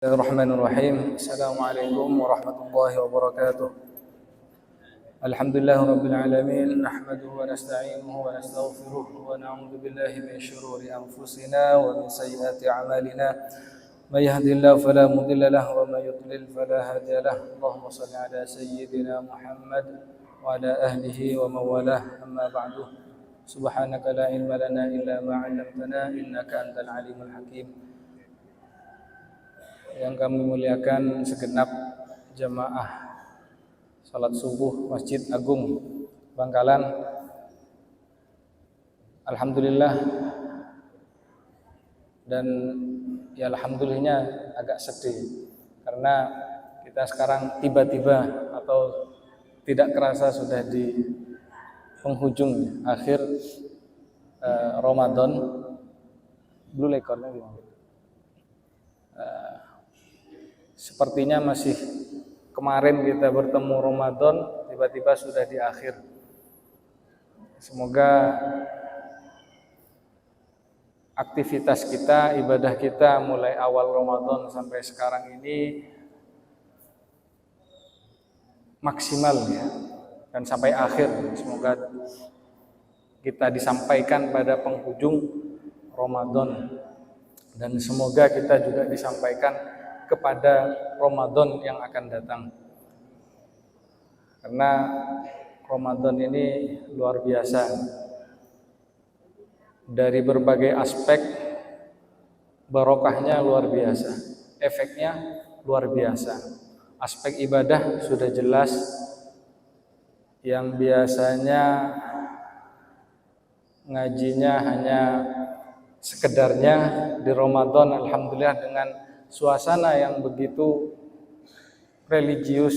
Bismillahirrahmanirrahim. Assalamualaikum warahmatullahi wabarakatuh. Alhamdulillahirabbil alamin, nahmaduhu wa nasta'inuhu wa nastaghfiruh wa na'udzu billahi min shururi anfusina wa min sayyiati a'malina. May yahdihillahu fala mudilla lahu wa may yudlil fala hadiya lahu. Allahumma shalli ala sayyidina Muhammad wa ala ahlihi wa mawalah. Amma ba'du. Subhanaka la ilma lana illa ma 'allamtana innaka antal alimul hakim. Yang kami muliakan segenap jamaah salat subuh Masjid Agung Bangkalan. Alhamdulillah, dan ya alhamdulillahnya agak sedih karena kita sekarang tiba-tiba atau tidak kerasa sudah di penghujung akhir Ramadan. Blue Lakornya gimana? Sepertinya masih kemarin kita bertemu Ramadan, tiba-tiba sudah di akhir. Semoga aktivitas kita, ibadah kita mulai awal Ramadan sampai sekarang ini maksimal ya, dan sampai akhir. Semoga kita disampaikan pada penghujung Ramadan, dan semoga kita juga disampaikan kepada Ramadan yang akan datang. Karena Ramadan ini luar biasa. Dari berbagai aspek barokahnya luar biasa, efeknya luar biasa. Aspek ibadah sudah jelas, yang biasanya ngajinya hanya sekedarnya, di Ramadan alhamdulillah dengan suasana yang begitu religius,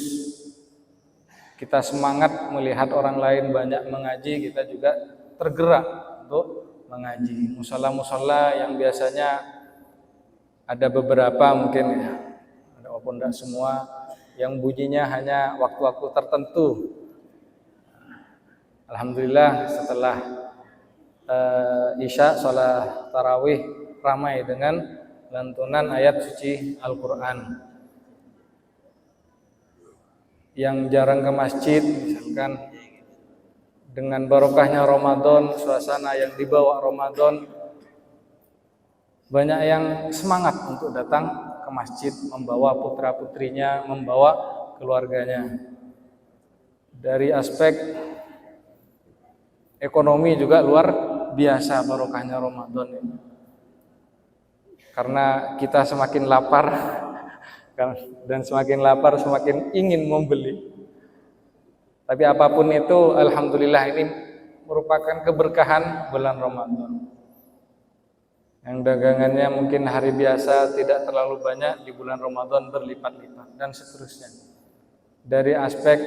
kita semangat melihat orang lain banyak mengaji, kita juga tergerak untuk mengaji. Musala-musala yang biasanya ada beberapa mungkin ya, walaupun tidak semua, yang bunyinya hanya waktu-waktu tertentu. Alhamdulillah setelah Isya salat tarawih ramai dengan lantunan ayat suci Al-Quran. Yang jarang ke masjid, misalkan dengan barokahnya Ramadan, suasana yang dibawa Ramadan, banyak yang semangat untuk datang ke masjid, membawa putra-putrinya, membawa keluarganya. Dari aspek ekonomi juga luar biasa barokahnya Ramadan ini. Karena kita semakin lapar, dan semakin lapar semakin ingin membeli. Tapi apapun itu, alhamdulillah ini merupakan keberkahan bulan Ramadan. Yang dagangannya mungkin hari biasa tidak terlalu banyak, di bulan Ramadan berlipat-lipat, dan seterusnya. Dari aspek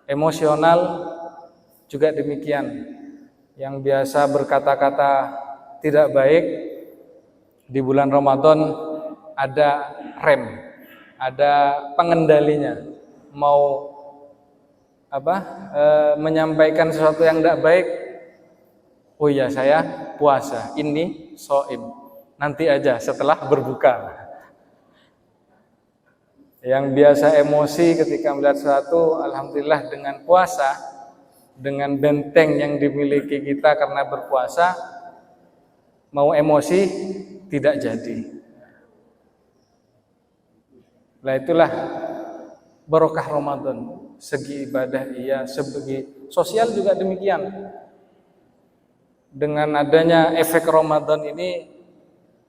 emosional juga demikian. Yang biasa berkata-kata tidak baik, di bulan Ramadan ada rem, ada pengendalinya. Mau menyampaikan sesuatu yang tidak baik, oh iya saya puasa, ini shaim, nanti aja setelah berbuka. Yang biasa emosi ketika melihat sesuatu, alhamdulillah dengan puasa, dengan benteng yang dimiliki kita karena berpuasa, mau emosi tidak jadi. Nah itulah barokah Ramadan. Segi ibadah iya, segi sosial juga demikian. Dengan adanya efek Ramadan ini,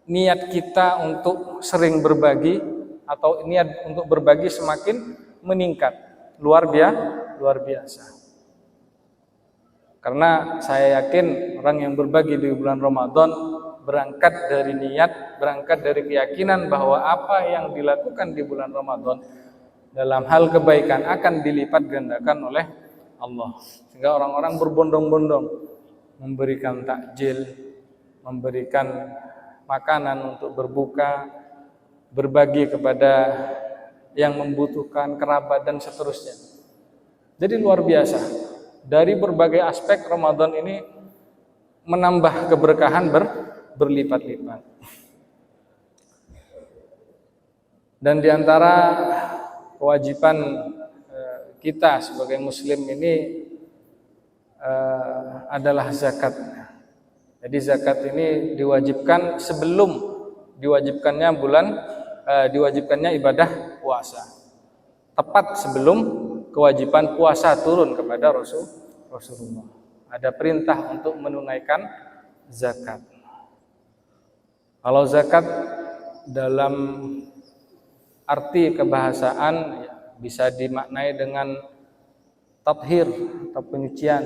niat kita untuk sering berbagi atau niat untuk berbagi semakin meningkat. Luar biasa. Karena saya yakin orang yang berbagi di bulan Ramadan berangkat dari niat, berangkat dari keyakinan bahwa apa yang dilakukan di bulan Ramadan dalam hal kebaikan akan dilipat gandakan oleh Allah. Sehingga orang-orang berbondong-bondong memberikan takjil, memberikan makanan untuk berbuka, berbagi kepada yang membutuhkan, kerabat, dan seterusnya. Jadi luar biasa. Dari berbagai aspek Ramadan ini menambah keberkahan berlipat-lipat. Dan di antara kewajiban kita sebagai muslim ini adalah zakat. Jadi zakat ini diwajibkan sebelum diwajibkannya ibadah puasa. Tepat sebelum kewajiban puasa turun kepada Rasulullah. Ada perintah untuk menunaikan zakat. Kalau zakat dalam arti kebahasaan bisa dimaknai dengan tathir atau penyucian,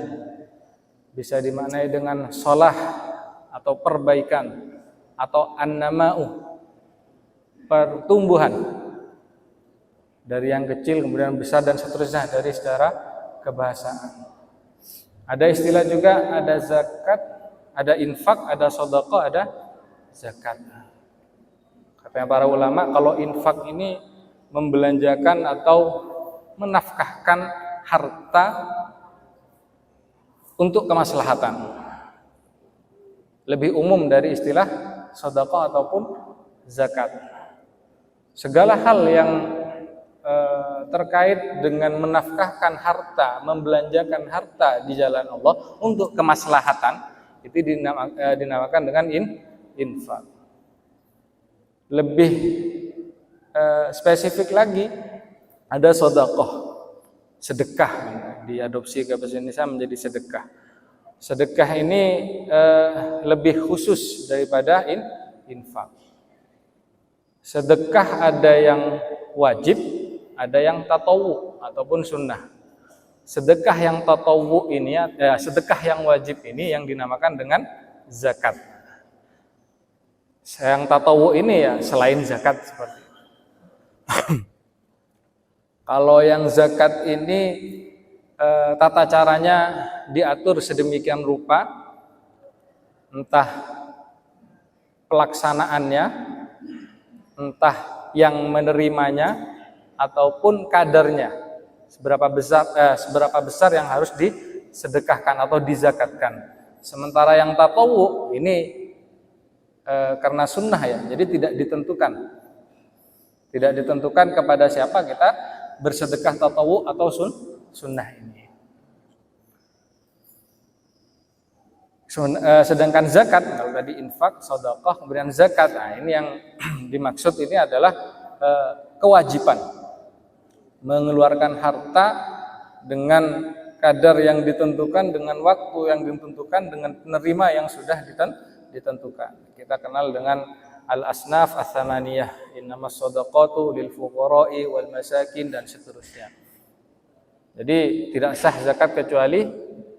bisa dimaknai dengan shalah atau perbaikan, atau annama'u, pertumbuhan dari yang kecil kemudian besar dan seterusnya dari secara kebahasaan. Ada istilah juga, ada zakat, ada infak, ada sedekah, ada zakat. Katanya para ulama, kalau infak ini membelanjakan atau menafkahkan harta untuk kemaslahatan. Lebih umum dari istilah sedekah ataupun zakat. Segala hal yang terkait dengan menafkahkan harta, membelanjakan harta di jalan Allah untuk kemaslahatan, itu dinamakan dengan infak. Lebih spesifik lagi, ada sedekah, diadopsi ke bahasa Indonesia menjadi sedekah. Sedekah ini lebih khusus daripada infak. Sedekah ada yang wajib, ada yang tatawwu ataupun sunnah. Sedekah yang tatawwu ini, sedekah yang wajib ini yang dinamakan dengan zakat. Yang tatawwu ini ya selain zakat seperti itu. Kalau yang zakat ini tata caranya diatur sedemikian rupa, entah pelaksanaannya, entah yang menerimanya, ataupun kadarnya, seberapa besar yang harus disedekahkan atau dizakatkan. Sementara yang tatawwu ini karena sunnah ya, jadi tidak ditentukan kepada siapa kita bersedekah tatawwu atau sunnah ini. Sedangkan zakat, kalau tadi infak, sedekah, kemudian zakat, nah ini yang dimaksud ini adalah kewajiban mengeluarkan harta dengan kadar yang ditentukan, dengan waktu yang ditentukan, dengan penerima yang sudah ditentukan. Kita kenal dengan al-asnaf ats-tsamaniyah, innamas shadaqatu lil fuqara'i wal masakin, dan seterusnya. Jadi tidak sah zakat kecuali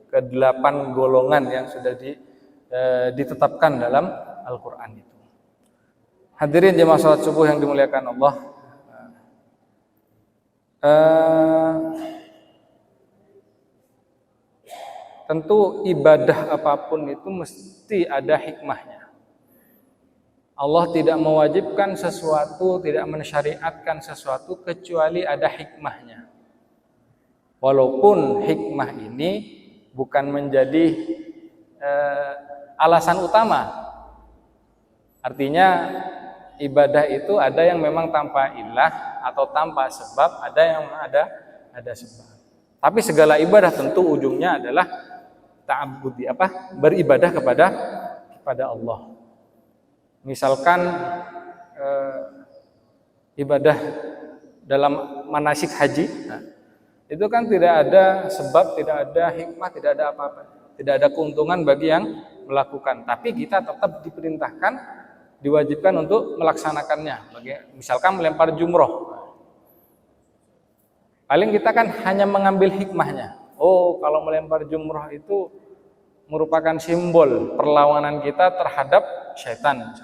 ke-8 golongan yang sudah ditetapkan dalam Al-Qur'an itu. Hadirin jemaah salat subuh yang dimuliakan Allah. Tentu ibadah apapun itu mesti ada hikmahnya. Allah tidak mewajibkan sesuatu, tidak mensyariatkan sesuatu kecuali ada hikmahnya. Walaupun hikmah ini bukan menjadi alasan utama. Artinya ibadah itu ada yang memang tanpa ilah atau tanpa sebab, ada yang ada sebab. Tapi segala ibadah tentu ujungnya adalah ta'abbudi, beribadah kepada Allah. Misalkan ibadah dalam manasik haji, itu kan tidak ada sebab, tidak ada hikmah, tidak ada apa-apa, tidak ada keuntungan bagi yang melakukan. Tapi kita tetap diperintahkan, diwajibkan untuk melaksanakannya. Misalkan melempar jumroh, paling kita kan hanya mengambil hikmahnya. Oh, kalau melempar jumroh itu merupakan simbol perlawanan kita terhadap syaitan.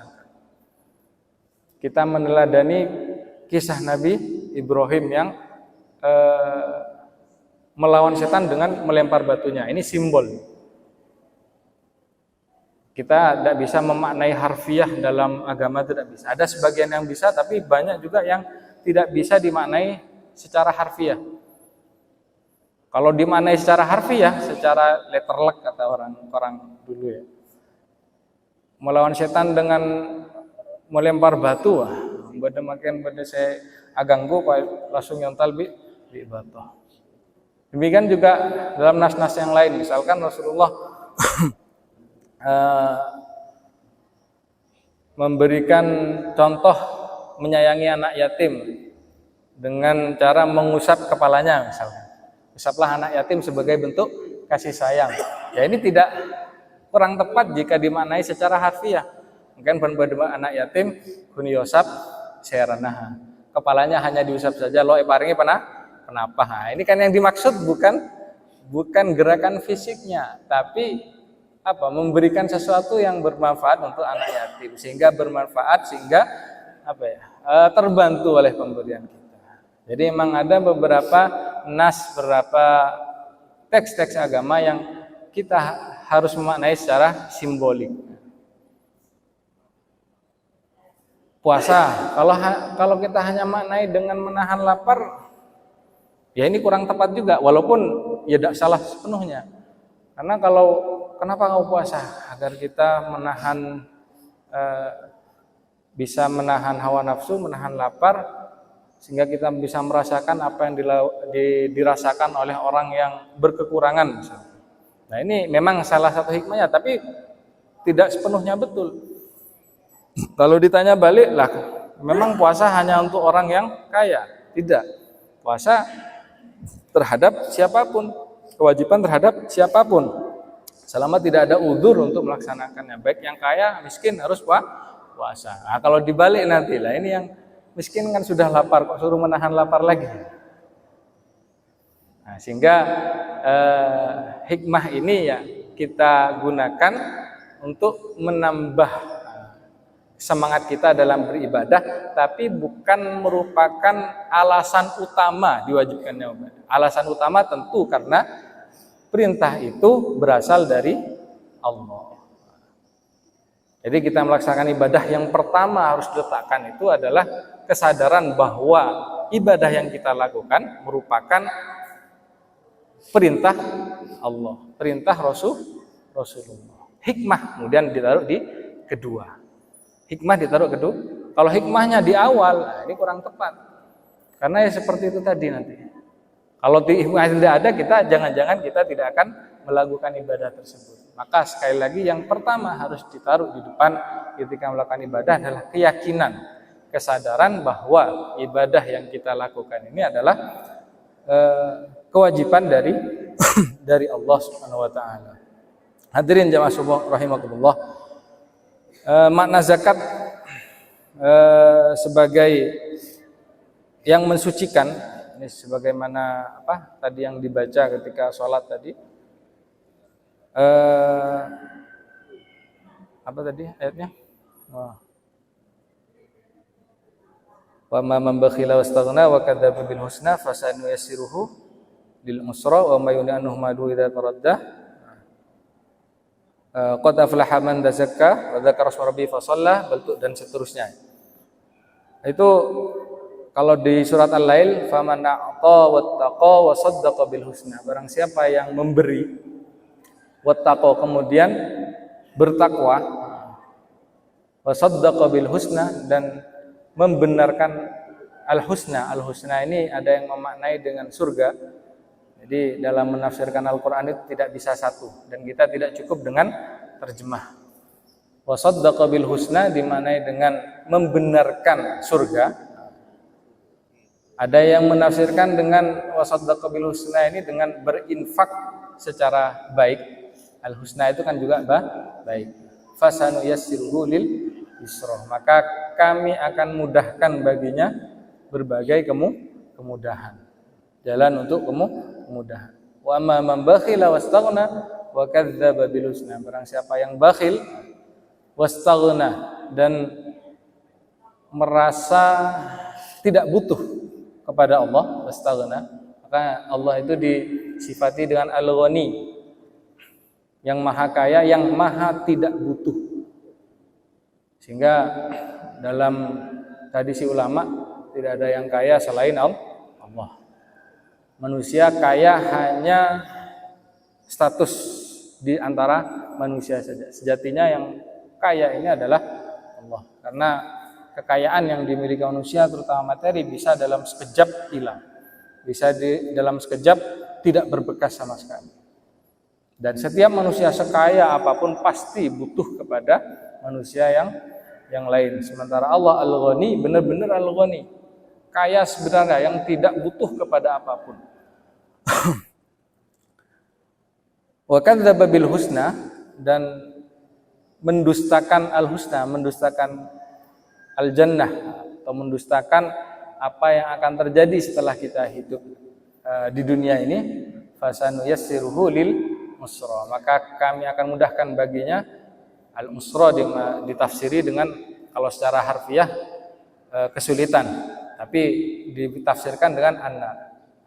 Kita meneladani kisah Nabi Ibrahim yang melawan setan dengan melempar batunya. Ini simbol. Kita tidak bisa memaknai harfiah dalam agama, tidak bisa. Ada sebagian yang bisa, tapi banyak juga yang tidak bisa dimaknai secara harfiah. Kalau dimaknai secara harfiah, secara letterlek kata orang dulu ya, melawan setan dengan melempar batu, bade makin bade saya aganggu langsung nyontal bi ibadah. Demikian juga dalam nas-nas yang lain, misalkan Rasulullah memberikan contoh menyayangi anak yatim dengan cara mengusap kepalanya misalnya. Usaplah anak yatim sebagai bentuk kasih sayang. Ya ini tidak kurang tepat jika dimaknai secara harfiah. Mungkin berbeda anak yatim huniyosap seranaha. Kepalanya hanya diusap saja, lo paringi penapa. Nah, ini kan yang dimaksud bukan gerakan fisiknya, tapi memberikan sesuatu yang bermanfaat untuk anak yatim sehingga bermanfaat sehingga terbantu oleh pemberian kita. Jadi memang ada beberapa beberapa teks-teks agama yang kita harus memaknai secara simbolik. Puasa, kalau kita hanya maknai dengan menahan lapar, ya ini kurang tepat juga, walaupun ya tidak salah sepenuhnya. Karena kenapa nggak puasa? Agar kita bisa menahan hawa nafsu, menahan lapar, sehingga kita bisa merasakan apa yang dirasakan oleh orang yang berkekurangan misalnya. Nah ini memang salah satu hikmahnya, tapi tidak sepenuhnya betul. Kalau ditanya balik lah, memang puasa hanya untuk orang yang kaya? Tidak. Puasa terhadap siapapun, kewajiban terhadap siapapun, selama tidak ada udzur untuk melaksanakannya. Baik yang kaya, miskin harus puasa. Nah, kalau dibalik nanti lah, ini yang miskin kan sudah lapar, kok suruh menahan lapar lagi. Nah, sehingga hikmah ini ya kita gunakan untuk menambah semangat kita dalam beribadah, tapi bukan merupakan alasan utama diwajibkannya ibadah. Alasan utama tentu karena perintah itu berasal dari Allah. Jadi kita melaksanakan ibadah yang pertama harus diletakkan itu adalah kesadaran bahwa ibadah yang kita lakukan merupakan perintah Allah, perintah Rasulullah. Hikmah kemudian ditaruh di kedua. Hikmah ditaruh kedua. Kalau hikmahnya di awal, nah ini kurang tepat. Karena ya seperti itu tadi nanti. Kalau hikmah tidak ada, jangan-jangan kita tidak akan melakukan ibadah tersebut. Maka sekali lagi yang pertama harus ditaruh di depan ketika melakukan ibadah adalah keyakinan, kesadaran bahwa ibadah yang kita lakukan ini adalah kewajiban dari Allah Subhanahu wa taala. Hadirin jamaah subuh rahimakumullah. Makna zakat sebagai yang mensucikan, ini sebagaimana tadi yang dibaca ketika sholat tadi, apa tadi ayatnya? Wa ma man bakhila wastaghna wa kadzdzaba bil husna fasanuyassiruhu lil usra wa may yun'anhu madu idza taraddah qad aflaha man tazakka wa dzakara asma rabbih fa shalla dan seterusnya. Itu kalau di surat Al-Lail, faman a'ta wattaqa wa saddaqa bil husna, barang siapa yang memberi wattaqa kemudian bertakwa, wa saddaqa bil husna dan membenarkan al-husna. Al-husna ini ada yang memaknai dengan surga. Jadi dalam menafsirkan Al-Quran itu tidak bisa satu, dan kita tidak cukup dengan terjemah. Wa saddaqa bil husna dimaknai dengan membenarkan surga. Ada yang menafsirkan dengan wa saddaqa bil husna ini dengan berinfak secara baik. Al-husna itu kan juga baik. Fasanuyassiruhu lil yusra, maka kami akan mudahkan baginya berbagai kemudahan. Jalan untuk kemudahan. Wa ma man bakhila wastaghna wa kadzdzaba bil husna, barang siapa yang bakhil wastaghna dan merasa tidak butuh kepada Allah, wastaghna, maka Allah itu disifati dengan al-ghani, yang maha kaya, yang maha tidak butuh. Sehingga dalam tradisi ulama tidak ada yang kaya selain Allah. Manusia kaya hanya status di antara manusia saja. Sejatinya yang kaya ini adalah Allah. Karena kekayaan yang dimiliki manusia terutama materi bisa dalam sekejap hilang. Bisa dalam sekejap tidak berbekas sama sekali. Dan setiap manusia sekaya apapun pasti butuh kepada manusia yang lain. Sementara Allah Al-Ghani benar-benar Al-Ghani, kaya sebenarnya yang tidak butuh kepada apapun. Wa kadzdzaba bil husna, dan mendustakan al-husna, mendustakan al-jannah, atau mendustakan apa yang akan terjadi setelah kita hidup di dunia ini. Fasanuyassiruhu lil usra, maka kami akan mudahkan baginya. Al-usra ditafsiri dengan, kalau secara harfiah kesulitan, tapi ditafsirkan dengan anna,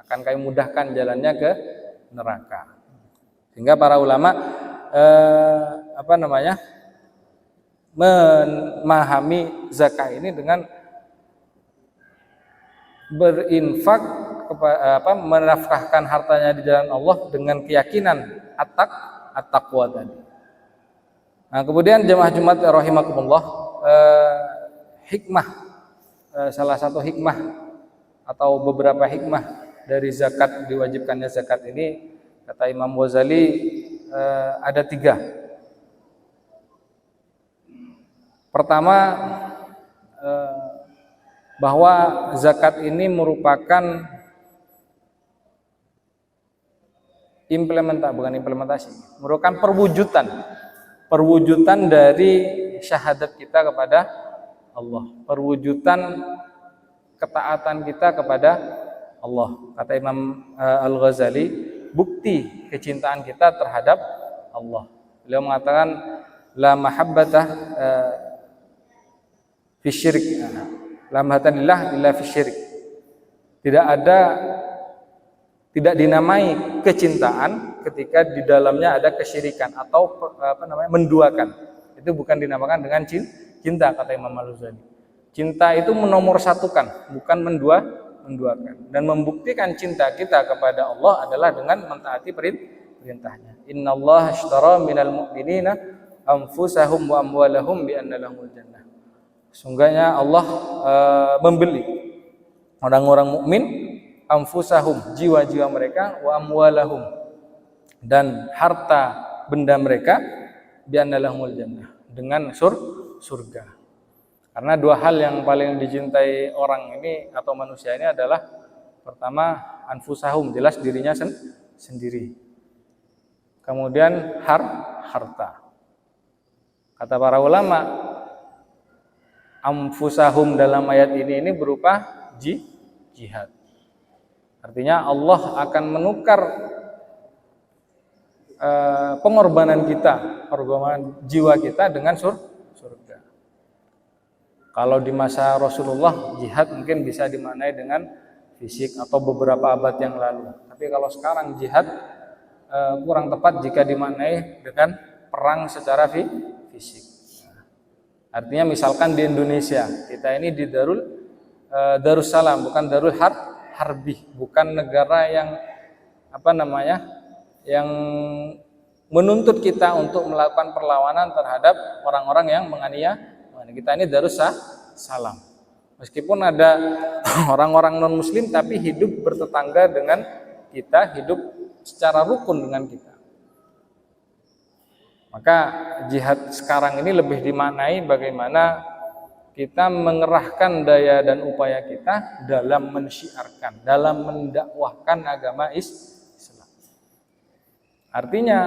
akan kami mudahkan jalannya ke neraka. Sehingga para ulama memahami zakat ini dengan berinfak, menafkahkan hartanya di jalan Allah dengan keyakinan at-taqwa tadi. Nah, kemudian jemaah Jumat rahimakumullah, hikmah, salah satu hikmah atau beberapa hikmah dari zakat, diwajibkannya zakat ini, kata Imam Ghazali, ada 3. Pertama, bahwa zakat ini merupakan merupakan perwujudan dari syahadat kita kepada Allah, perwujudan ketaatan kita kepada Allah. Kata Imam Al-Ghazali, bukti kecintaan kita terhadap Allah. Beliau mengatakan la mahabbatah fi syirik, la mahabbatillah illa fi syirik. Tidak dinamai kecintaan ketika di dalamnya ada kesyirikan atau menduakan. Itu bukan dinamakan dengan cinta, kata Imam Al-Ghazali. Cinta itu menomorsatukan, bukan menduakan. Dan membuktikan cinta kita kepada Allah adalah dengan mentaati perintahnya. Innallaha ashtara minal mu'minina anfusahum wa amwalahum bi anna lahumul jannah. Sungguhnya Allah membeli orang-orang mukmin, anfusahum, jiwa-jiwa mereka, wa amwalahum, dan harta benda mereka, bi anna lahumul jannah, dengan surga. Karena 2 hal yang paling dicintai orang ini atau manusia ini adalah, pertama anfusahum, jelas dirinya sendiri. Kemudian harta. Kata para ulama, anfusahum dalam ayat ini berupa jihad. Artinya Allah akan menukar pengorbanan kita, pengorbanan jiwa kita dengan surga. Kalau di masa Rasulullah, jihad mungkin bisa dimaknai dengan fisik atau beberapa abad yang lalu. Tapi kalau sekarang jihad kurang tepat jika dimaknai dengan perang secara fisik. Artinya misalkan di Indonesia, kita ini di Darussalam, bukan Darul Harbi, bukan negara yang yang menuntut kita untuk melakukan perlawanan terhadap orang-orang yang menganiaya. Kita ini Darussalam. Meskipun ada orang-orang non-muslim tapi hidup bertetangga dengan kita, hidup secara rukun dengan kita. Maka jihad sekarang ini lebih dimaknai bagaimana kita mengerahkan daya dan upaya kita dalam mensyiarkan, dalam mendakwahkan agama Islam. Artinya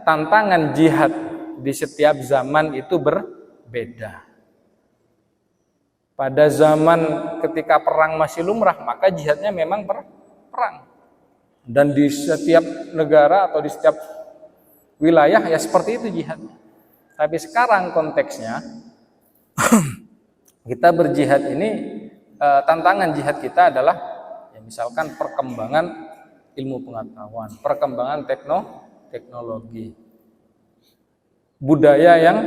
tantangan jihad di setiap zaman itu berbeda. Pada zaman ketika perang masih lumrah, maka jihadnya memang perang. Dan di setiap negara atau di setiap wilayah ya seperti itu jihadnya. Tapi sekarang konteksnya kita berjihad ini, tantangan jihad kita adalah ya misalkan perkembangan ilmu pengetahuan, perkembangan teknologi, budaya yang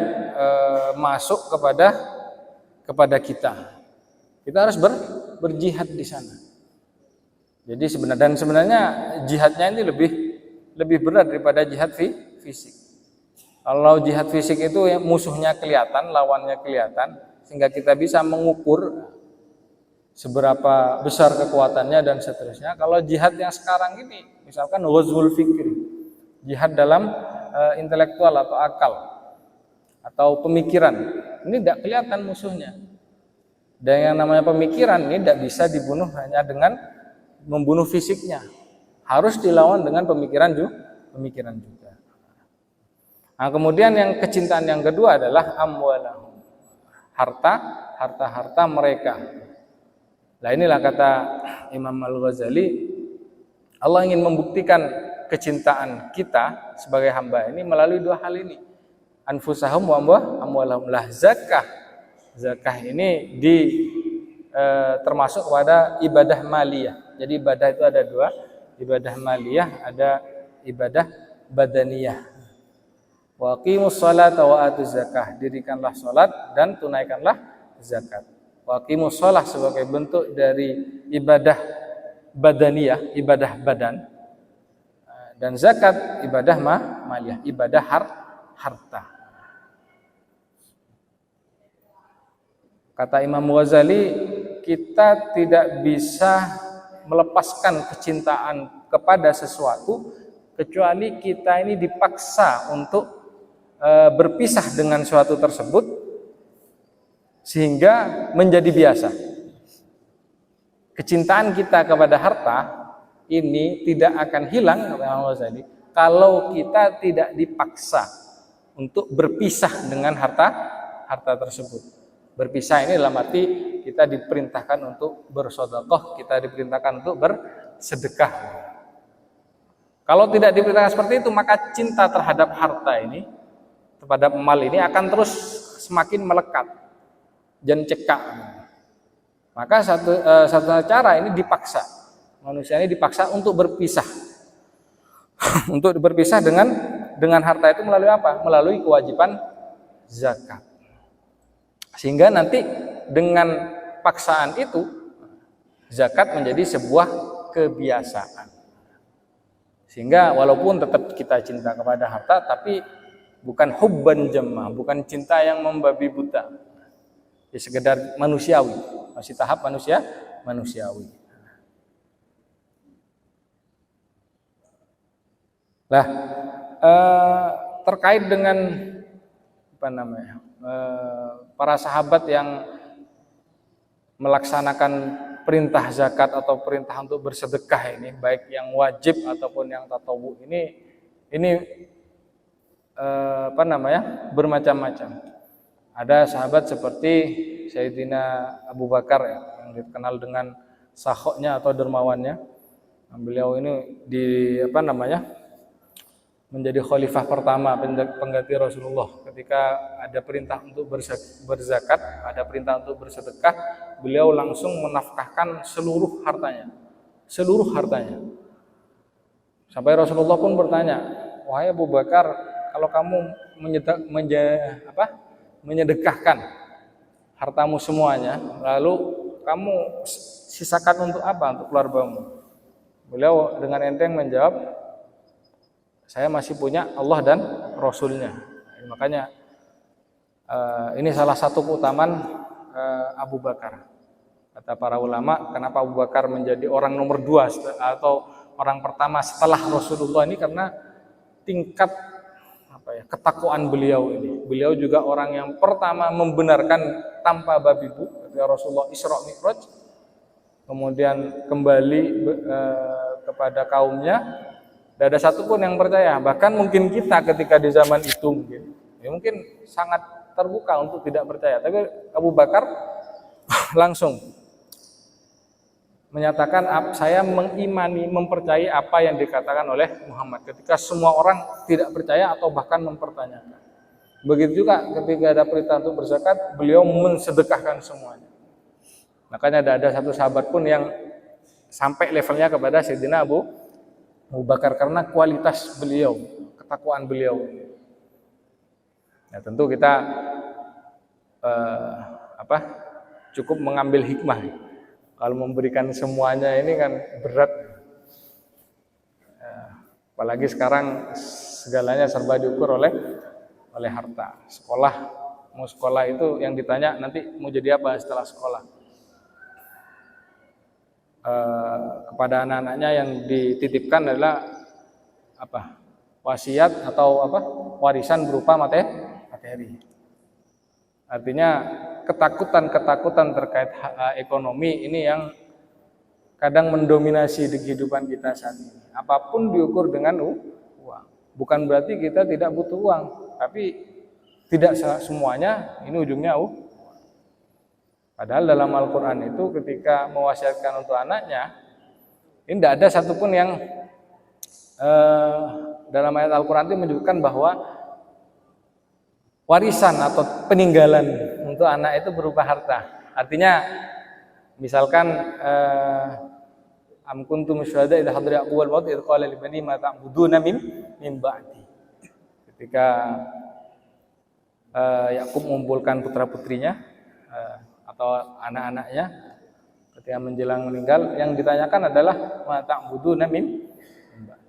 masuk kepada kita. Kita harus berjihad di sana. Jadi sebenarnya jihadnya ini lebih berat daripada jihad fisik. Kalau jihad fisik itu ya musuhnya kelihatan, lawannya kelihatan. sehingga kita bisa mengukur seberapa besar kekuatannya dan seterusnya. Kalau jihad yang sekarang ini, misalkan ghazwul fikri, jihad dalam intelektual atau akal atau pemikiran, ini tidak kelihatan musuhnya. Dan yang namanya pemikiran ini tidak bisa dibunuh hanya dengan membunuh fisiknya, harus dilawan dengan pemikiran juga. Nah, kemudian yang kecintaan yang kedua adalah amwalahum, harta mereka. Nah, inilah kata Imam Al-Ghazali, Allah ingin membuktikan kecintaan kita sebagai hamba ini melalui dua hal ini. Anfusahum wa amwalahum. Lah zakah ini termasuk kepada ibadah maliyah. Jadi ibadah itu ada dua, ibadah maliyah, ada ibadah badaniyah. Wa aqimus sholata wa atuz zakah. Dirikanlah salat dan tunaikanlah zakat. Wa aqimus shalah sebagai bentuk dari ibadah badaniyah, ibadah badan, dan zakat ibadah maliyah, ibadah harta. Kata Imam Ghazali, kita tidak bisa melepaskan kecintaan kepada sesuatu kecuali kita ini dipaksa untuk berpisah dengan suatu tersebut sehingga menjadi biasa. Kecintaan kita kepada harta ini tidak akan hilang, kata Imam Ghazali, kalau kita tidak dipaksa untuk berpisah dengan harta tersebut. Berpisah ini dalam arti kita diperintahkan untuk bersedekah, kita diperintahkan untuk bersedekah. Kalau tidak diperintahkan seperti itu, maka cinta terhadap harta ini, terhadap mal ini akan terus semakin melekat dan cekak. Maka satu cara ini dipaksa, manusia ini dipaksa untuk berpisah, untuk berpisah dengan harta itu melalui apa? Melalui kewajiban zakat. Sehingga nanti dengan paksaan itu zakat menjadi sebuah kebiasaan. Sehingga walaupun tetap kita cinta kepada harta, tapi bukan hubban jamma, bukan cinta yang membabi buta. Ya, sekedar manusiawi, masih tahap manusiawi. Nah, terkait dengan para sahabat yang melaksanakan perintah zakat atau perintah untuk bersedekah ini, baik yang wajib ataupun yang tatawwu, ini bermacam-macam. Ada sahabat seperti Sayyidina Abu Bakar yang dikenal dengan sakhoknya atau dermawannya. Beliau ini menjadi khalifah pertama pengganti Rasulullah. Ketika ada perintah untuk berzakat, ada perintah untuk bersedekah, beliau langsung menafkahkan seluruh hartanya. Sampai Rasulullah pun bertanya, "Wahai Abu Bakar, kalau kamu menyedekahkan hartamu semuanya, lalu kamu sisakan untuk apa? Untuk keluargamu?" Beliau dengan enteng menjawab, "Saya masih punya Allah dan Rasulnya." Makanya ini salah satu keutamaan Abu Bakar. Kata para ulama, kenapa Abu Bakar menjadi orang nomor 2 atau orang pertama setelah Rasulullah ini, karena tingkat ketakwaan beliau ini. Beliau juga orang yang pertama membenarkan tanpa babi bu ketika Rasulullah Isra Mi'raj, kemudian kembali kepada kaumnya. Tidak ada satupun yang percaya. Bahkan mungkin kita ketika di zaman itu mungkin sangat terbuka untuk tidak percaya. Tapi Abu Bakar langsung menyatakan, saya mengimani, mempercayai apa yang dikatakan oleh Muhammad, ketika semua orang tidak percaya atau bahkan mempertanyakan. Begitu juga ketika ada perintah untuk berzakat, beliau mensedekahkan semuanya. Makanya tidak ada satu sahabat pun yang sampai levelnya kepada Sayyidina Abu Bakar, karena kualitas beliau, ketakwaan beliau. Ya, tentu kita cukup mengambil hikmah. Kalau memberikan semuanya ini kan berat. Apalagi sekarang segalanya serba diukur oleh harta. Sekolah mau sekolah itu yang ditanya nanti mau jadi apa setelah sekolah. Kepada anak-anaknya yang dititipkan adalah apa? Wasiat atau apa? Warisan berupa materi. Artinya ketakutan terkait ekonomi ini yang kadang mendominasi di kehidupan kita saat ini. Apapun diukur dengan uang. Bukan berarti kita tidak butuh uang, tapi tidak semuanya ini ujungnya Padahal dalam Al-Quran itu ketika mewasiatkan untuk anaknya, ini tidak ada satupun yang dalam ayat Al-Quran itu menunjukkan bahwa warisan atau peninggalan untuk anak itu berupa harta. Artinya misalkan am kuntum syuhada idza hadara yaqul maut idza qala li bani ma ta'buduna min ba'di. Ketika Yakub mengumpulkan putra-putrinya atau anak-anaknya ketika menjelang meninggal, yang ditanyakan adalah ma ta'buduna min ba'di.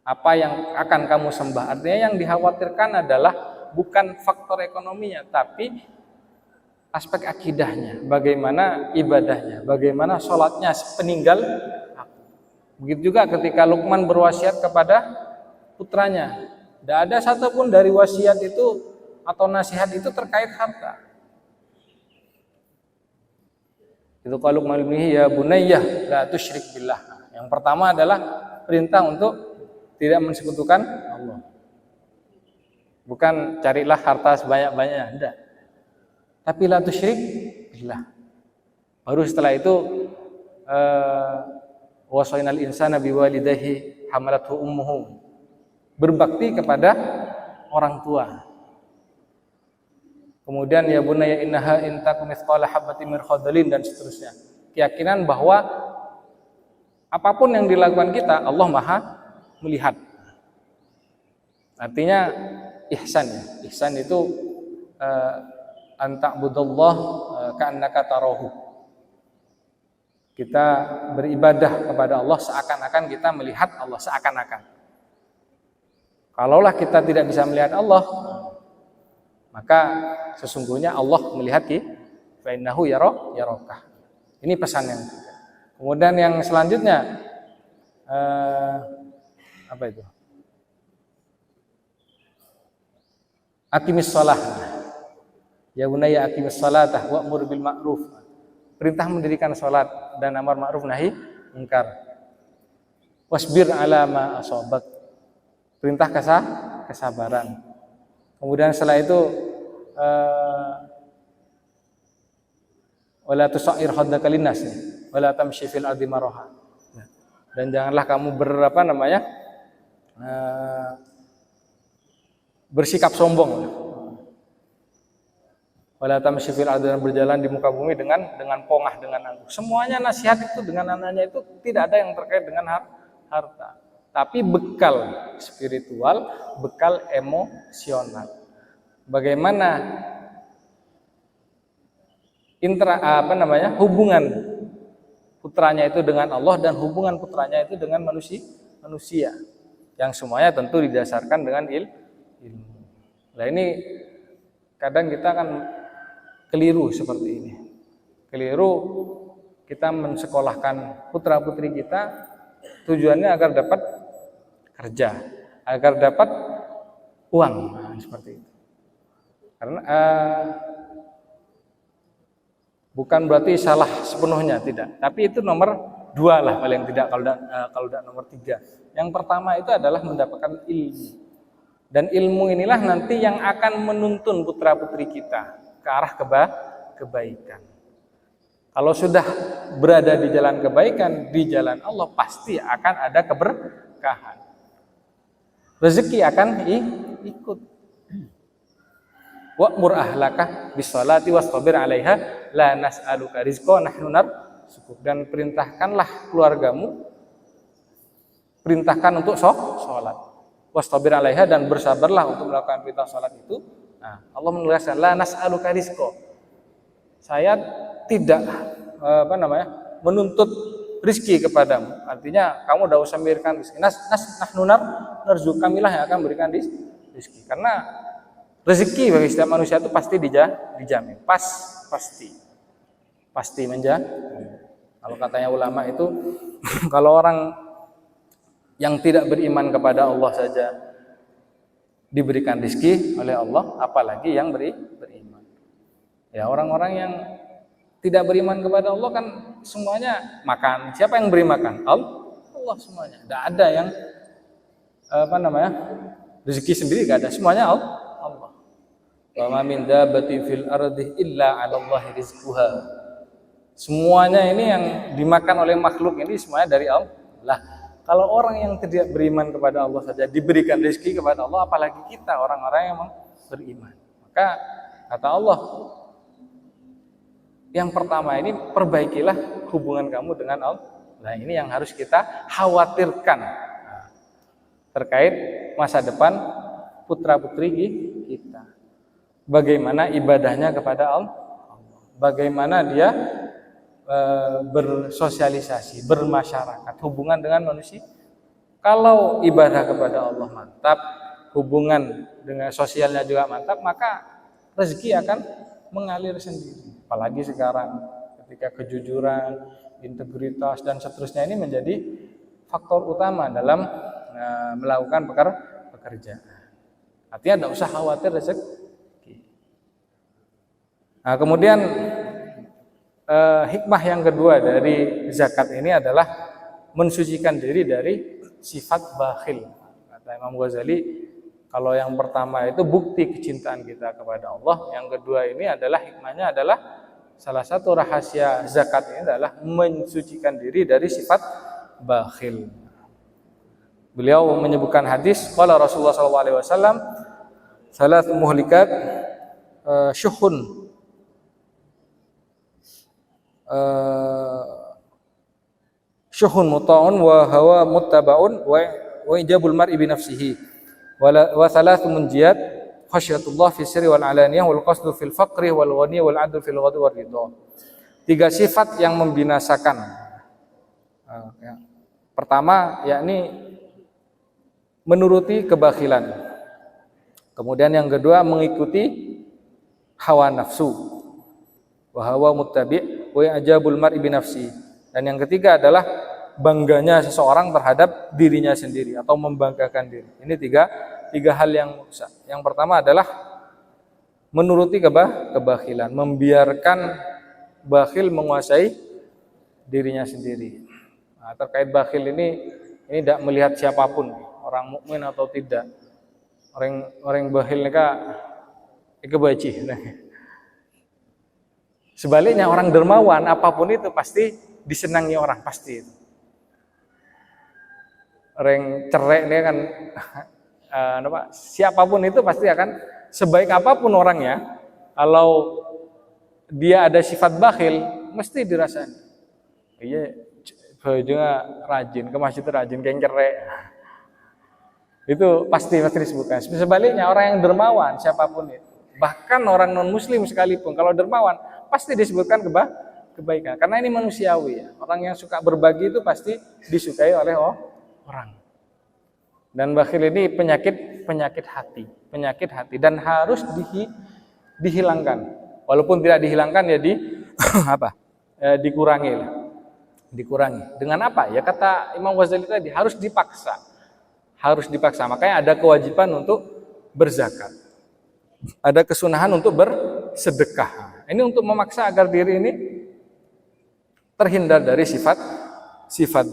Apa yang akan kamu sembah? Artinya yang dikhawatirkan adalah bukan faktor ekonominya, tapi aspek akidahnya, bagaimana ibadahnya, bagaimana sholatnya peninggal aku. Begitu juga ketika Luqman berwasiat kepada putranya, tidak ada satupun dari wasiat itu atau nasihat itu terkait harta. Itu kalau Luqman ya bunayyah la tusyrik billah. Yang pertama adalah perintah untuk tidak mensekutukan Allah. Bukan carilah harta sebanyak-banyaknya, tidak. Tapi la tusyrik billah. Baru setelah itu wasainal insana biwalidayhi hamalathu ummuhu. Berbakti kepada orang tua. Kemudian ya bunayya innaha in takum mithqala habatin min khardalin dan seterusnya. Keyakinan bahwa apapun yang dilakukan kita Allah Maha melihat. Artinya ihsan ya. Ihsan itu anta'budallah ka'annaka tarahu. Kita beribadah kepada Allah seakan-akan kita melihat Allah, seakan-akan. Kalaulah kita tidak bisa melihat Allah, maka sesungguhnya Allah melihat kita. Fa innahu yaraka. Ini pesan yang ketiga. Kemudian yang selanjutnya apa itu? Aqimis shalah. Ya bunayya aqimis shalatah wa'mur bil ma'ruf. Perintah mendirikan salat dan amar ma'ruf nahi munkar. Wasbir ala ma asabak. Perintah kesabaran. Kemudian setelah itu wala tusair haddaka linnas wala tamshi fil ardi maraha. Dan janganlah kamu bersikap sombong. Wala tamshi fil ardi, berjalan di muka bumi dengan pongah, dengan angkuh. Semuanya nasihat itu dengan anaknya itu tidak ada yang terkait dengan harta, tapi bekal spiritual, bekal emosional. Bagaimana hubungan putranya itu dengan Allah dan hubungan putranya itu dengan manusia yang semuanya tentu didasarkan dengan ilmu. Nah ini kadang kita akan keliru seperti ini. Keliru kita mensekolahkan putra-putri kita tujuannya agar dapat kerja, agar dapat uang, seperti itu. Karena bukan berarti salah sepenuhnya, tidak. Tapi itu nomor 2 lah paling tidak, kalau tidak nomor 3. Yang pertama itu adalah mendapatkan ilmu. Dan ilmu inilah nanti yang akan menuntun putra-putri kita ke arah kebaikan. Kalau sudah berada di jalan kebaikan, di jalan Allah, pasti akan ada keberkahan. Rezeki akan ikut. Wa'mur ahlaka bis-sholati wastabir 'alaiha la nas'aluka rizqan nahnu narzuquk. Dan perintahkanlah keluargamu, perintahkan untuk sholat. Wastabir 'alaiha, dan bersabarlah untuk melakukan perintah sholat itu. Nah, Allah menuliskan la nas'aluka rizqan. Saya tidak menuntut rizki kepadamu. Artinya kamu tidak usah memberikan rizki. Nahnu narzuquk, kamilah yang akan memberikan rizki. Karena Rezeki bagi setiap manusia itu pasti dijamin, pasti menjamin. Kalau katanya ulama itu kalau orang yang tidak beriman kepada Allah saja diberikan rezeki oleh Allah, apalagi yang beriman. Ya, orang-orang yang tidak beriman kepada Allah kan semuanya makan. Siapa yang beri makan? Allah semuanya. Tidak ada yang rezeki sendiri, tidak ada, semuanya Allah. Wa ma min dabbatin fil ardi illa 'ala Allahi rizquha. Semuanya ini yang dimakan oleh makhluk ini semuanya dari Allah. Lah, kalau orang yang tidak beriman kepada Allah saja diberikan rezeki kepada Allah, apalagi kita orang-orang yang beriman. Maka kata Allah, yang pertama ini perbaikilah hubungan kamu dengan Allah. Nah, ini yang harus kita khawatirkan terkait masa depan putra-putri kita. Bagaimana ibadahnya kepada Allah, bagaimana dia bersosialisasi, bermasyarakat, hubungan dengan manusia. Kalau ibadah kepada Allah mantap, hubungan dengan sosialnya juga mantap, maka rezeki akan mengalir sendiri. Apalagi sekarang ketika kejujuran, integritas dan seterusnya ini menjadi faktor utama dalam melakukan pekerjaan. Artinya tidak usah khawatir rezeki. Nah, kemudian hikmah yang kedua dari zakat ini adalah mensucikan diri dari sifat bakhil. Kata Imam Ghazali, kalau yang pertama itu bukti kecintaan kita kepada Allah, yang kedua ini adalah hikmahnya adalah salah satu rahasia zakat ini adalah mensucikan diri dari sifat bakhil. Beliau menyebutkan hadis, qala Rasulullah SAW, salat muhlikat syuhun syuhun muta'un wa hawa muttaba'un wa ijabul mar'i bi nafsihi wa thalathu munjiyat khasyatullah fi sirri wal alaniyah wal qasdu fil faqri wal ghani wal 'adlu fil ghadwi war ridha. Tiga sifat yang membinasakan. Pertama yakni menuruti kebakhilan. Kemudian yang kedua mengikuti hawa nafsu. Wa hawa muttabi' wa ajabul mar'i bi nafsi. Dan yang ketiga adalah bangganya seseorang terhadap dirinya sendiri atau membanggakan diri. Ini tiga hal yang rusak. Yang pertama adalah menuruti kebakhilan, membiarkan bakhil menguasai dirinya sendiri. Nah, terkait bakhil ini tidak melihat siapapun, orang mukmin atau tidak. Orang bakhil nika kebaci. Sebaliknya orang dermawan apapun itu pasti disenangi orang, pasti itu. Orang cerai ini kan siapapun itu pasti akan sebaik apapun orangnya, kalau dia ada sifat bakhil mesti dirasain. Iya, bajunya rajin, ke masjid rajin, kayak cerai. Itu pasti disebutkan. Sebaliknya orang yang dermawan siapapun itu, bahkan orang non muslim sekalipun kalau dermawan pasti disebutkan kebaikan, karena ini manusiawi ya. Orang yang suka berbagi itu pasti disukai oleh orang. Dan bakhil ini penyakit hati dan harus dihilangkan. Walaupun tidak dihilangkan ya dikurangi. Dengan apa? Ya kata Imam Ghazali tadi, harus dipaksa. Makanya ada kewajiban untuk berzakat. Ada kesunahan untuk bersedekah. Ini untuk memaksa agar diri ini terhindar dari sifat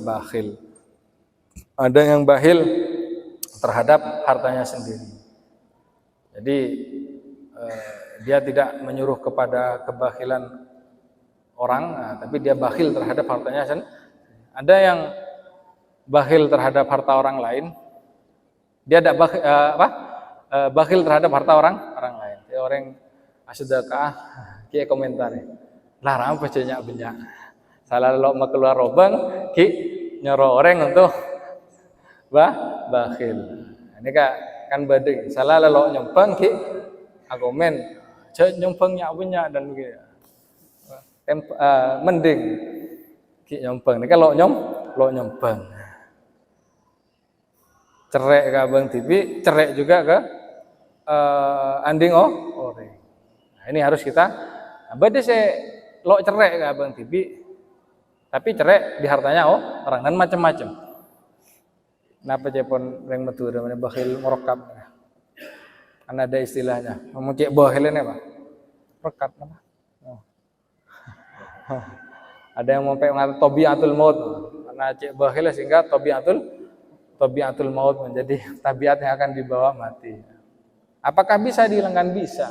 bakhil. Ada yang bakhil terhadap hartanya sendiri. Jadi dia tidak menyuruh kepada kebakhilan orang, tapi dia bakhil terhadap hartanya sendiri. Ada yang bakhil terhadap harta orang lain. Dia tidak bakhil terhadap harta orang lain. Dia orang sedekah, ki komentari. Larang banyak. Salah lo mau keluar lubang, ki nyuruh orang untuk bakhil. Ini kan badai. Salah lo nyumbang ki argumen, nyumbangnya punya dan begitu. Mending ki nyumbang. Ini kalau lo nyumbang. Cerai ke Abang TV, cerai juga ke anding ore. Nah, ini harus kita bade saya lo cerai ke abang TV, tapi cerai di hartanya orang dan macam-macam. Kenapa cepon reng metu namanya bakhil murakab? Kan ada istilahnya. Mau cek bakhil ini apa? Rekat apa? Oh. Ada yang mau mengatakan tabiatul maut. Karena cek bakhil sehingga tabiatul maut menjadi tabiat yang akan dibawa mati. Apakah bisa dihilangkan? Bisa.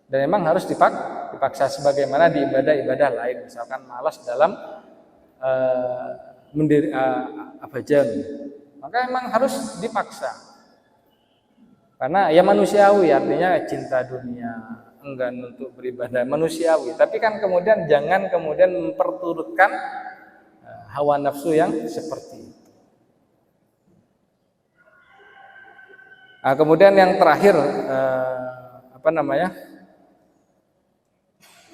Dan memang harus dipaksa sebagaimana di ibadah-ibadah lain. Misalkan malas dalam jam. Maka memang harus dipaksa. Karena ya manusiawi, artinya cinta dunia, enggan untuk beribadah, manusiawi. Tapi kan kemudian jangan kemudian memperturutkan hawa nafsu yang seperti itu. Nah, kemudian yang terakhir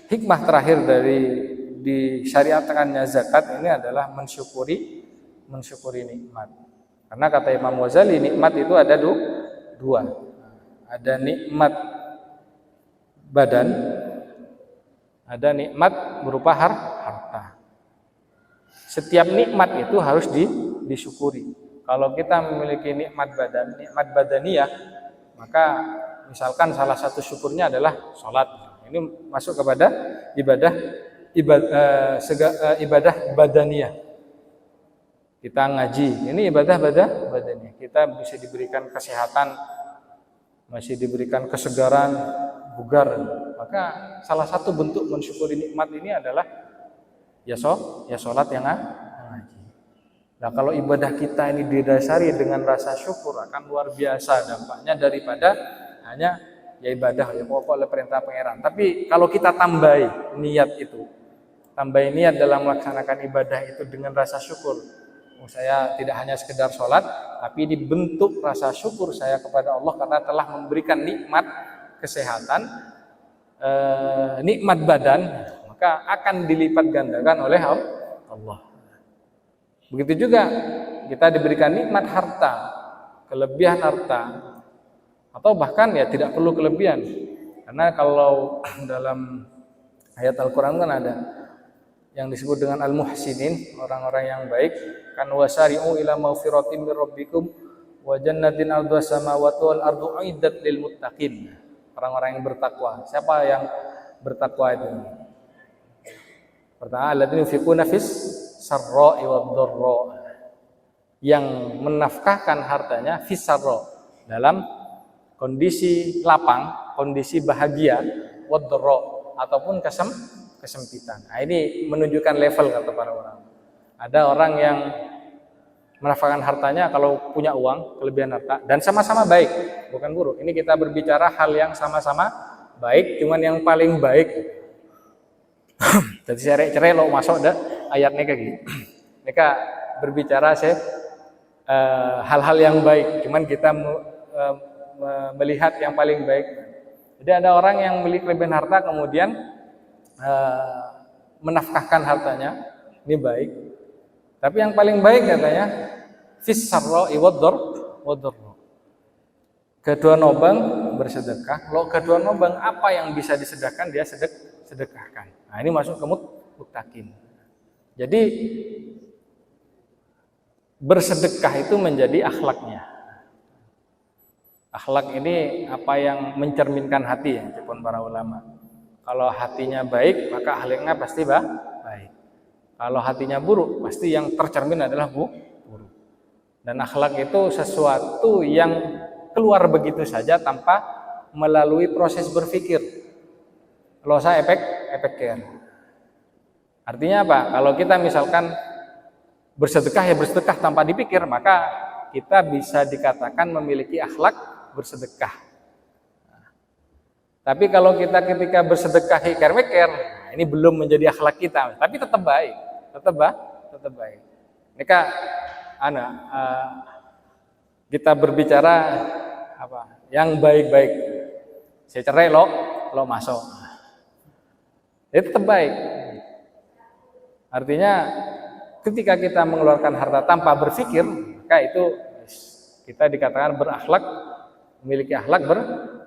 hikmah terakhir dari disyariatkannya zakat ini adalah mensyukuri nikmat. Karena kata Imam Ghazali, nikmat itu ada dua. Ada nikmat badan, ada nikmat berupa harta. Setiap nikmat itu harus disyukuri. Kalau kita memiliki nikmat badaniyah, maka misalkan salah satu syukurnya adalah sholat. Ini masuk kepada ibadah badaniyah. Kita ngaji, ini ibadah badaniyah. Kita bisa diberikan kesehatan, masih diberikan kesegaran, bugar. Maka salah satu bentuk mensyukuri nikmat ini adalah ya sholat yang ngaji. Nah, kalau ibadah kita ini didasari dengan rasa syukur, akan luar biasa dampaknya daripada hanya ya ibadah ya pokok oleh perintah pangeran. Tapi kalau kita tambahi niat dalam melaksanakan ibadah itu dengan rasa syukur. Saya tidak hanya sekedar sholat, tapi dibentuk rasa syukur saya kepada Allah karena telah memberikan nikmat kesehatan, nikmat badan, maka akan dilipat gandakan oleh Allah. Begitu juga kita diberikan nikmat harta, kelebihan harta, atau bahkan ya tidak perlu kelebihan. Karena kalau dalam ayat Al-Quran kan ada yang disebut dengan al-muhsinin, orang-orang yang baik, kan wasari'u ila maghfiratin mir rabbikum wa jannatin 'arduhas samawati wal ardu 'iddat lil muttaqin. Orang-orang yang bertakwa. Siapa yang bertakwa itu? Pertama, alladzina yunfiquna fis sarra'i wad dharra. Yang menafkahkan hartanya fis sarra, dalam kondisi lapang, kondisi bahagia, wad dharra, ataupun kesempitan. Nah, ini menunjukkan level kata para ulama. Ada orang yang menafkahkan hartanya kalau punya uang, kelebihan harta, dan sama-sama baik, bukan buruk. Ini kita berbicara hal yang sama-sama baik, cuman yang paling baik. Jadi cerai lo masuk dah ayatnya kayak gitu. Mereka berbicara hal-hal yang baik, cuman kita melihat yang paling baik. Jadi ada orang yang memiliki kelebihan harta kemudian menafkahkan hartanya, ini baik. Tapi yang paling baik katanya fis sarra'i wad dharra. Kedua nobang bersedekah. Lo kedua nobang apa yang bisa disedekahkan dia sedekahkan. Nah, ini masuk ke muttaqin. Jadi bersedekah itu menjadi akhlaknya. Akhlak ini apa yang mencerminkan hati ya, cepon para ulama. Kalau hatinya baik, maka akhlaknya pasti baik. Kalau hatinya buruk, pasti yang tercermin adalah buruk. Dan akhlak itu sesuatu yang keluar begitu saja tanpa melalui proses berpikir. Losa efek care. Artinya apa? Kalau kita misalkan bersedekah tanpa dipikir, maka kita bisa dikatakan memiliki akhlak bersedekah. Tapi kalau kita ketika bersedekah hikar-mikir, ini belum menjadi akhlak kita, tapi tetap baik, tetap baik. Mereka kita berbicara apa? Yang baik-baik. Saya cerai lo masuk. Itu tetap baik. Artinya ketika kita mengeluarkan harta tanpa berpikir, maka itu kita dikatakan berakhlak, memiliki akhlak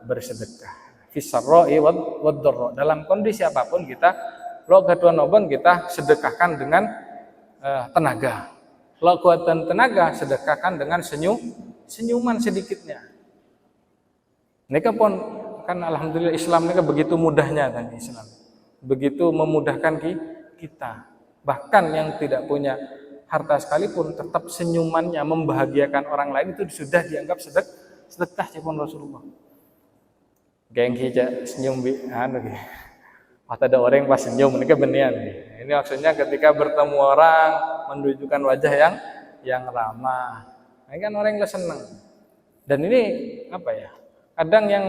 bersedekah. Fisarra'i wad-dharra. Dalam kondisi apapun kita lo kedua nobon kita sedekahkan dengan tenaga. Lo kuatan tenaga sedekahkan dengan senyuman sedikitnya. Mereka pun kan alhamdulillah Islam ini begitu mudahnya kan Islam. Begitu memudahkan kita. Bahkan yang tidak punya harta sekalipun tetap senyumannya membahagiakan orang lain itu sudah dianggap sedekah pun Rasulullah. Gengki senyum ada orang pas senyum mereka benian. Ini maksudnya ketika bertemu orang menunjukkan wajah yang ramah. Ini kan orang yang senang. Dan ini apa ya? Kadang yang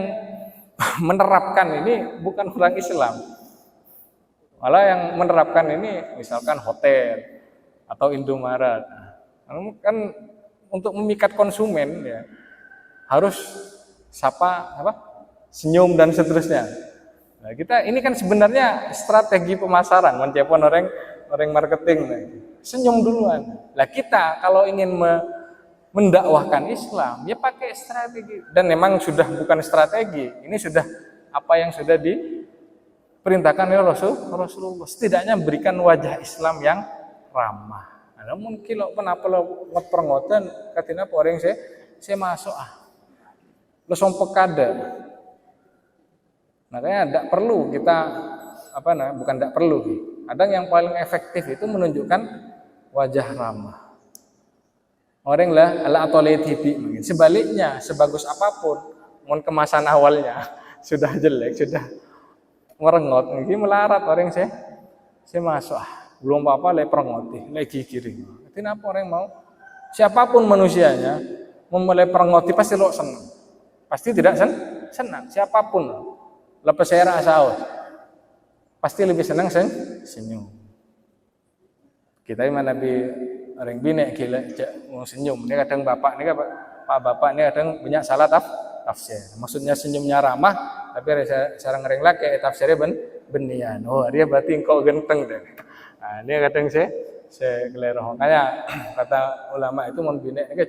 menerapkan ini bukan orang Islam. Malah yang menerapkan ini misalkan hotel atau Indomaret. Kan untuk memikat konsumen ya harus senyum dan seterusnya. Nah, kita ini kan sebenarnya strategi pemasaran, walaupun orang marketing senyum duluan. Lah kita kalau ingin mendakwahkan Islam, ya pakai strategi. Dan memang sudah bukan strategi, ini sudah apa yang sudah diperintahkan oleh Rasulullah. Setidaknya berikan wajah Islam yang ramah. Namun kilo kenapa lo ngeperengotan katina orang saya masuk lo sompek kada. Makanya tidak perlu kita bukan tidak perlu. Kadang yang paling efektif itu menunjukkan wajah ramah. Orang lah ala atoletibi. Sebaliknya sebagus apapun, mohon kemasan awalnya sudah jelek, sudah merengot, ini melarat orang saya masuk belum apa-apa lagi perengoti, lagi kiri. Kenapa orang mau? Siapapun manusianya memulai perengoti pasti lo senang. Pasti tidak senang. Siapapun. Lepas saya rasa pasti lebih senang senyum. Kita ini Nabi orang bine gila mau senyum. Ini kadang bapak ini kadang banyak salah tafsir. Maksudnya senyumnya ramah, tapi sarang orang laki tafsirnya benian. Oh dia berarti engkau genteng deh. Nah, ini kadang saya keliru. Makanya kata ulama itu membina ini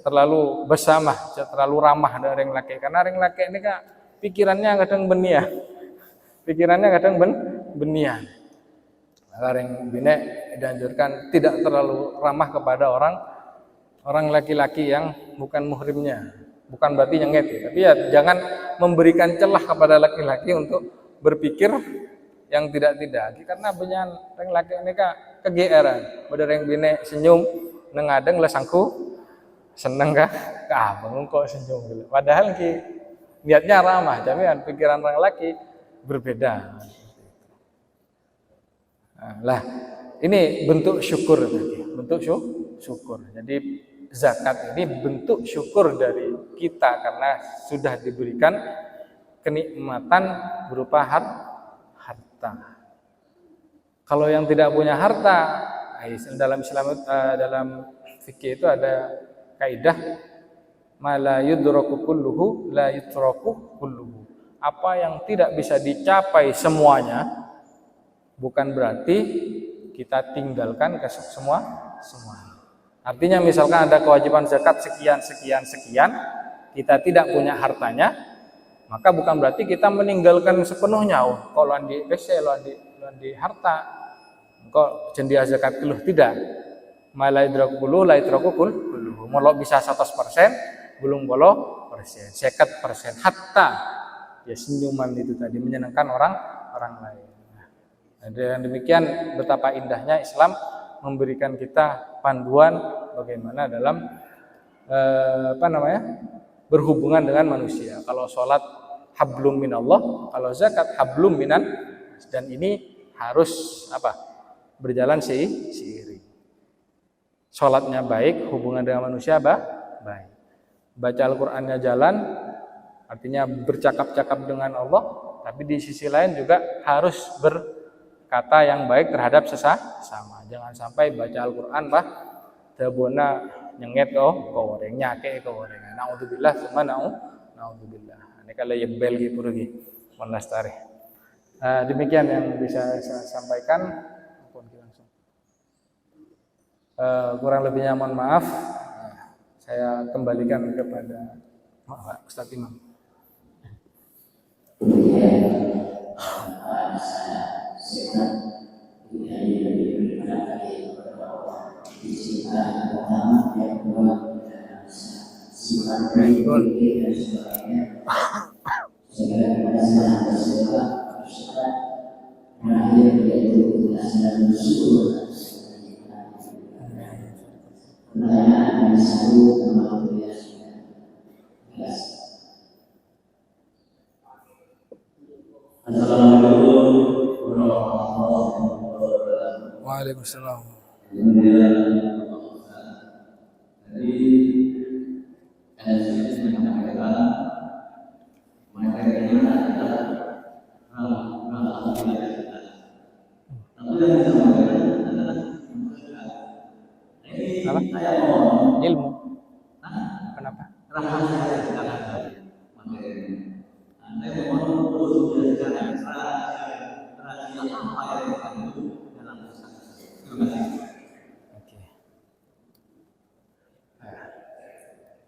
terlalu besamah, terlalu ramah dari orang laki. Karena orang laki ini kan pikirannya kadang benian. Benian. Orang bina dianjurkan tidak terlalu ramah kepada orang laki-laki yang bukan muhrimnya. Bukan berarti nyengit ya. Tapi ya jangan memberikan celah kepada laki-laki untuk berpikir yang tidak-tidak. Karena banyak orang laki ini kan kegeeran. Pada orang bina senyum nengadeng lah sangku seneng kah? Bangun kok senyum. Padahal niatnya ramah, tapi pikiran orang laki berbeda. Nah, ini bentuk syukur tadi, bentuk syukur. Jadi zakat ini bentuk syukur dari kita karena sudah diberikan kenikmatan berupa harta. Kalau yang tidak punya harta, dalam Islam dalam fikih itu ada kaidah ma la yudraku kulluhu la yutraku kulluhu. Apa yang tidak bisa dicapai semuanya bukan berarti kita tinggalkan ke semua. Artinya misalkan ada kewajiban zakat sekian, kita tidak punya hartanya, maka bukan berarti kita meninggalkan sepenuhnya. Kalau di PC, di harta, kok jendia zakat keluh tidak. Ma la yudraku kulluhu la yutraku kulluhu. Kalau bisa 100%, belum bolo persen, 50%, hatta ya senyuman itu tadi menyenangkan orang lain. Dan demikian betapa indahnya Islam memberikan kita panduan bagaimana dalam berhubungan dengan manusia. Kalau sholat hablum minallah, kalau zakat hablum minan, dan ini harus berjalan seiring. Sholatnya baik, hubungan dengan manusia baik. Baca Al-Qur'annya jalan, artinya bercakap-cakap dengan Allah, tapi di sisi lain juga harus berkata yang baik terhadap sesama. Jangan sampai baca Al-Qur'an tebona nyenget kau orang nyake kau orang. Naudzubillah tsumma naudzubillah. Ini kalau yebel gitu lagi. Monastari. Demikian yang bisa saya sampaikan. Kurang lebihnya mohon maaf. Saya kembalikan kepada Ustaz Imam. Waalaikumsalam. Apa? Ilmu. Kenapa?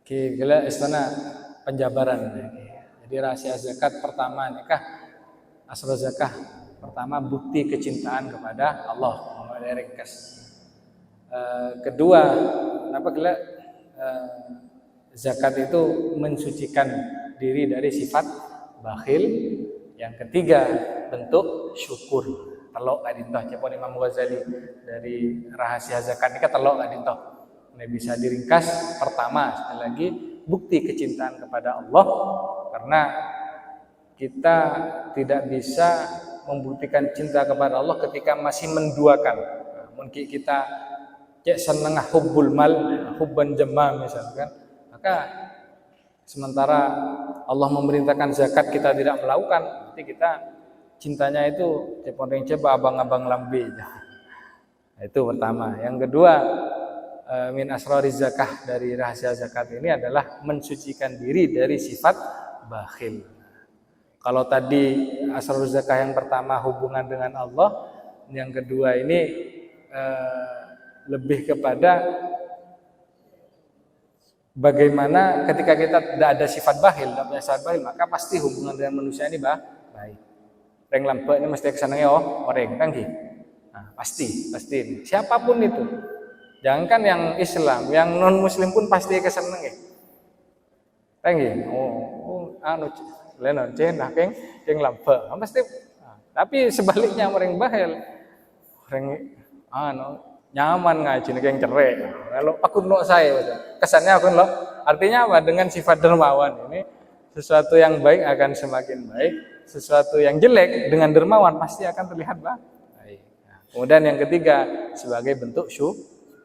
Oke, gila istana penjabaran. Jadi rahasia zakat pertama nikah asal zakah pertama bukti kecintaan kepada Allah. Kedua, kenapa gila zakat itu mensucikan diri dari sifat bakhil. Yang ketiga, bentuk syukur. Telok kadintoh cepon Imam Ghazali dari rahasia zakat ini telok kadintoh. Ini bisa diringkas pertama sekali lagi bukti kecintaan kepada Allah, karena kita tidak bisa membuktikan cinta kepada Allah ketika masih menduakan. Mungkin kita cek senengah hubbul mal, hubban jema misalkan, maka sementara Allah memerintahkan zakat kita tidak melakukan, berarti kita cintanya itu cepondeng coba abang-abang lambe. Itu pertama. Yang kedua, min asrari zakah, dari rahasia zakat ini adalah mensucikan diri dari sifat bakhil. Kalau tadi asrarul zakah yang pertama hubungan dengan Allah, yang kedua ini lebih kepada bagaimana ketika kita tidak ada sifat bakhil, tidak punya sifat bakhil, maka pasti hubungan dengan manusia ini baik. Reng lampe ini mesti kesananya orang kan gitu. Nah, pasti siapapun itu. Jangankan yang Islam, yang non Muslim pun pasti keseneng ya. Tenggi, lenon cenah keng lampe, pasti. Tapi sebaliknya orang bahel, orang nyaman ngaji keng cerai. Kalau aku nok saya, kesannya aku nok. Artinya apa? Dengan sifat dermawan ini, sesuatu yang baik akan semakin baik, sesuatu yang jelek dengan dermawan pasti akan terlihat baik. Kemudian yang ketiga, sebagai bentuk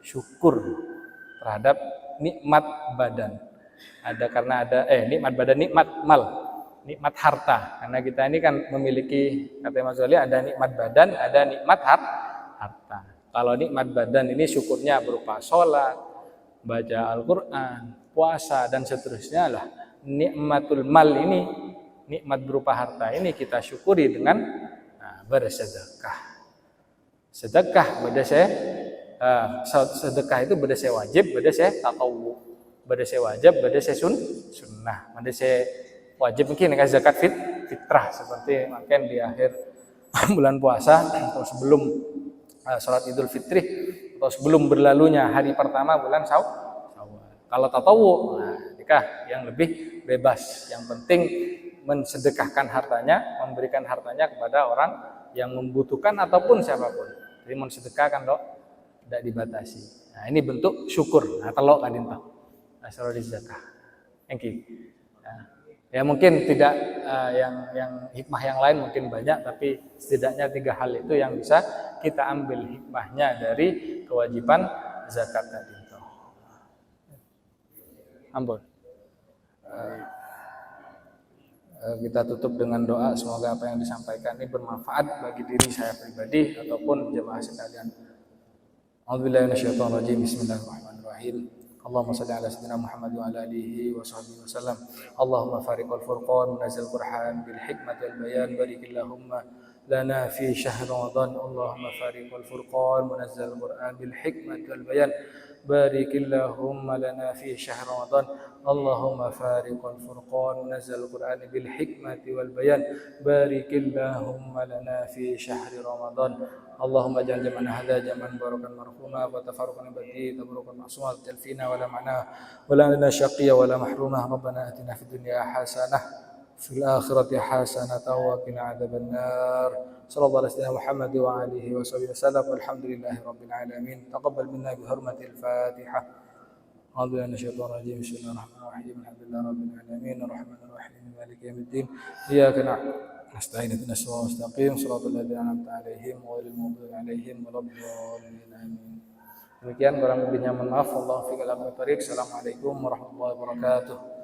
syukur terhadap nikmat badan. Nikmat badan, nikmat mal, nikmat harta. Karena kita ini kan memiliki, kata Mas Wali, ada nikmat badan, ada nikmat harta. Kalau nikmat badan ini syukurnya berupa sholat, baca Al-Quran, puasa dan seterusnya lah. Nikmatul mal ini, nikmat berupa harta ini kita syukuri dengan bersedekah. Sedekah sedekah itu berdasar wajib, berdasar tatawu, berdasar wajib, berdasar sunnah. Berdasar wajib mungkin dengan zakat fitrah seperti makan di akhir bulan puasa atau sebelum sholat Idul Fitri atau sebelum berlalunya hari pertama bulan Syawal. Kalau tatawu, nikah yang lebih bebas. Yang penting mensedekahkan hartanya, memberikan hartanya kepada orang yang membutuhkan ataupun siapapun. Jadi mensedekahkan tidak dibatasi. Nah, ini bentuk syukur. Nah, telok kadinta. Asrarul zakah. Thank you. Ya mungkin tidak yang hikmah yang lain mungkin banyak, tapi setidaknya 3 hal itu yang bisa kita ambil hikmahnya dari kewajiban zakat tadi. Ampun. Kita tutup dengan doa, semoga apa yang disampaikan ini bermanfaat bagi diri saya pribadi ataupun jemaah sekalian. A'udzubillahi minasyaitonir rajim. Bismillahirrahmanirrahim. Allahumma shalli ala sayyidina Muhammad wa ala alihi wa sahbihi wasallam. Allahumma fariqal furqan, munazil Qur'an bil hikmati wal bayan, barikillahumma لنا في شهر رمضان اللهم فارق الفرقان منزل القرآن بالحكمة والبيان بارك اللهم لنا في شهر رمضان اللهم فارق الفرقان منزل القرآن بالحكمة والبيان بارك اللهم لنا في شهر رمضان اللهم اجعل جمعنا هذا جمعا مباركا مرحوما وتفرقنا بعده تفرقا معصوما لا فينا ولا معنا ولا لنا شقيا ولا محروما ربنا آتنا في الدنيا حسنة في الآخرة حسنة وقنا عذاب النار صلى الله على سيدنا محمد وآله وصحبه وسلم والحمد لله رب العالمين تقبل منا بحرمة الفاتحة أعوذ بالله من الشيطان الرجيم بسم الله الرحمن الرحيم الحمد لله رب العالمين الرحمن الرحيم مالك يوم الدين إياك نعبد نستعين اهدنا الصراط المستقيم صراط الذين أنعمت عليهم غير المغضوب عليهم ولا الضالين آمين. Demikian kurang lebihnya mohon maaf. Wallahu fiqh al-aqwam. Assalamualaikum warahmatullahi wabarakatuh.